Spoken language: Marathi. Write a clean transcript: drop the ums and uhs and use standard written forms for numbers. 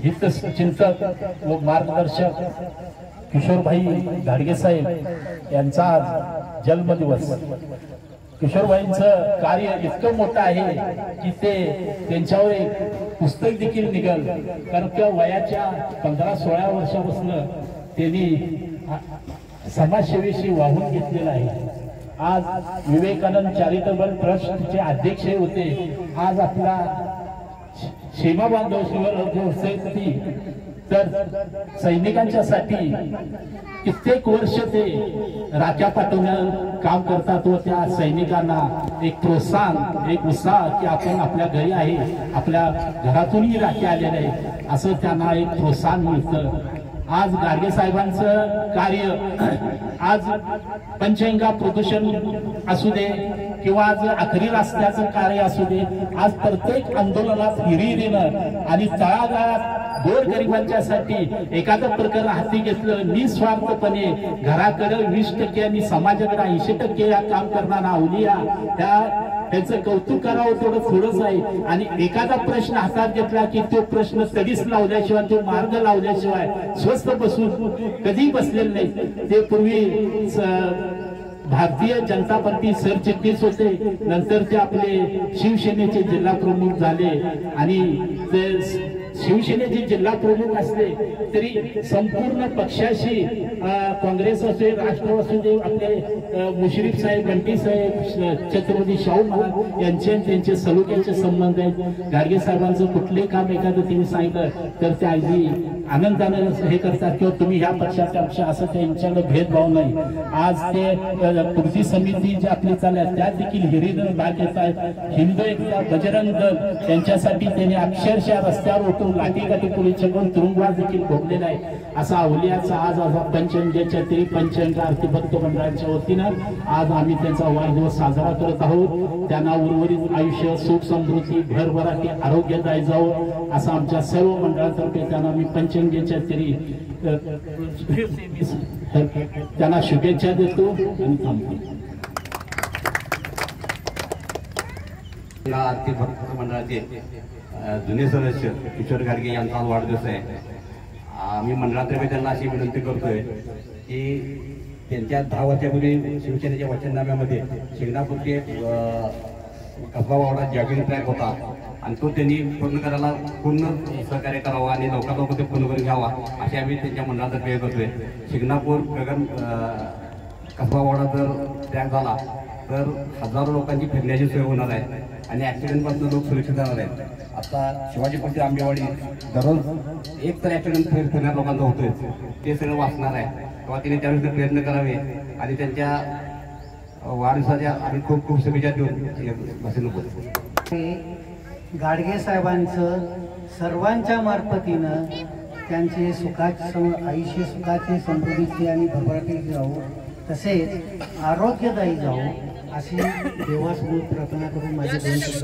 हितचिंतक व मार्गदर्शक किशोरभाई घाडगे साहेब यांचा आज जन्मदिवस। किशोरभाईंचं कार्य इतकं मोठं आहे की ते त्यांच्यावर एक पुस्तक देखील निघाल, कारण त्या वयाच्या 15-16 वर्षापासून त्यांनी समाजसेवेशी वाहून घेतलेला आहे। आज विवेकानंद चॅरिटेबल ट्रस्टचे अध्यक्ष होते। आज आपला सीमा बांधव शिवसेनेसाठी तर सैनिकांच्यासाठी कित्येक वर्ष ते राख्या पाठवण्याचं काम करतात व त्या सैनिकांना एक प्रोत्साहन, एक उत्साह की आपण आपल्या घरी आहे, आपल्या घरातूनही राखी आलेले आहे असं त्यांना एक प्रोत्साहन मिळतं। आज घाडगे साहेबांचं कार्य आज पंचगंगा प्रदूषण असू दे किंवा आज आखरी रस्त्याचं कार्य असू दे, आज प्रत्येक आंदोलनात हिरिरीनं आणि तळागाळात गोरगरिबांच्यासाठी एखादं प्रकरण हाती घेतलं निस्वार्थपणे घराकडे 20% आणि समाजाकडे 80% या काम करणारा अवलिया त्याचं कौतुक करावं तेवढं थोडंच आहे। आणि एखादा प्रश्न हातात घेतला की तो प्रश्न तडीच लावल्याशिवाय, तो मार्ग लावल्याशिवाय स्वस्थ बसून कधी बसलेले नाही। ते पूर्वी भारतीय जनता पार्टी सरचिटणीस होते, नंतर ते आपले शिवसेनेचे जिल्हा प्रमुख झाले आणि ते शिवसेनेचे जिल्हा प्रमुख असले तरी संपूर्ण पक्षाशी काँग्रेस असो, राष्ट्रवादी असो दे, आपले मुश्रीफ साहेब, बंटी साहेब, छत्रपती शाहू महाराज यांचे त्यांचे सलोख्याचे संबंध आहेत। घाडगे साहेबांचं कुठले काम एखादं त्यांनी सांगितलं तर ते अगदी आनंदानं हे करतात किंवा तुम्ही ह्या पक्षाच्या पक्ष असं त्यांच्याकडे भेदभाव नाही। आज ते कृती समिती जी आपली चालल्या त्या देखील हिरीनं भाग घेत आहेत। हिंदू एकता बजरंग दल त्यांच्यासाठी त्यांनी अक्षरशः रस्त्यावर उठून लाठीकाठी पोलीसच्या करून तुरुंगवास देखील भोगलेला आहे। असा अवलियाचा आज पंचगंगेच्या पंचगंगा आरती भक्त मंडळाच्या वतीनं आज आम्ही त्यांचा वाढदिवस साजरा करत आहोत। त्यांना उर्वरित आयुष्य, सुख, समृद्धी, भरभराटी, आरोग्यदायी जावं असं आमच्या सर्व मंडळातर्फे त्यांना मी पंचगंगेच्या त्यांना शुभेच्छा देतो आणि थांबतो। आरती भक्त मंडळाचे जुने सदस्य किशोर घाडगे यांचा वाढदिवस आहे। आम्ही मंडळातर्फे त्यांना अशी विनंती करतोय की त्यांच्या 10 वर्षापूर्वी शिवसेनेच्या वचननाम्यामध्ये शिंगणापूरचे कसबा वाडा जॉगिंग ट्रॅक होता आणि तो त्यांनी पूर्ण करायला पूर्ण सहकार्य करावं आणि लवकर ते पूर्ण करून घ्यावा असे आम्ही त्यांच्या मंडळातर्फे करतोय। शिंगणापूर गगन कसबा वाडा जर ट्रॅक झाला तर हजारो लोकांची फिरण्याची सोय होणार आहे आणि ऍक्सिडेंटपासून लोक सुरक्षित राहणार आहेत। आता शिवाजीपट्टी आंबेवाडी दररोज एक तर ऍक्सिडेंट फिरणाऱ्या लोकांचा होतोय, ते सगळं वाचणार आहे तेव्हा तिने त्यावेळेस प्रयत्न करावे आणि त्यांच्या वाढदिवसाच्या आम्ही खूप खूप शुभेच्छा देऊन बोलतो। घाडगे साहेबांचं सर्वांच्या मार्फतीनं त्यांचे आयुष्य सुखाचे, समृद्धीचे आणि भरभराटीचे जावो, तसेच आरोग्यदायी जावो अशी देवासमोर प्रार्थना करून माझे दोन शब्द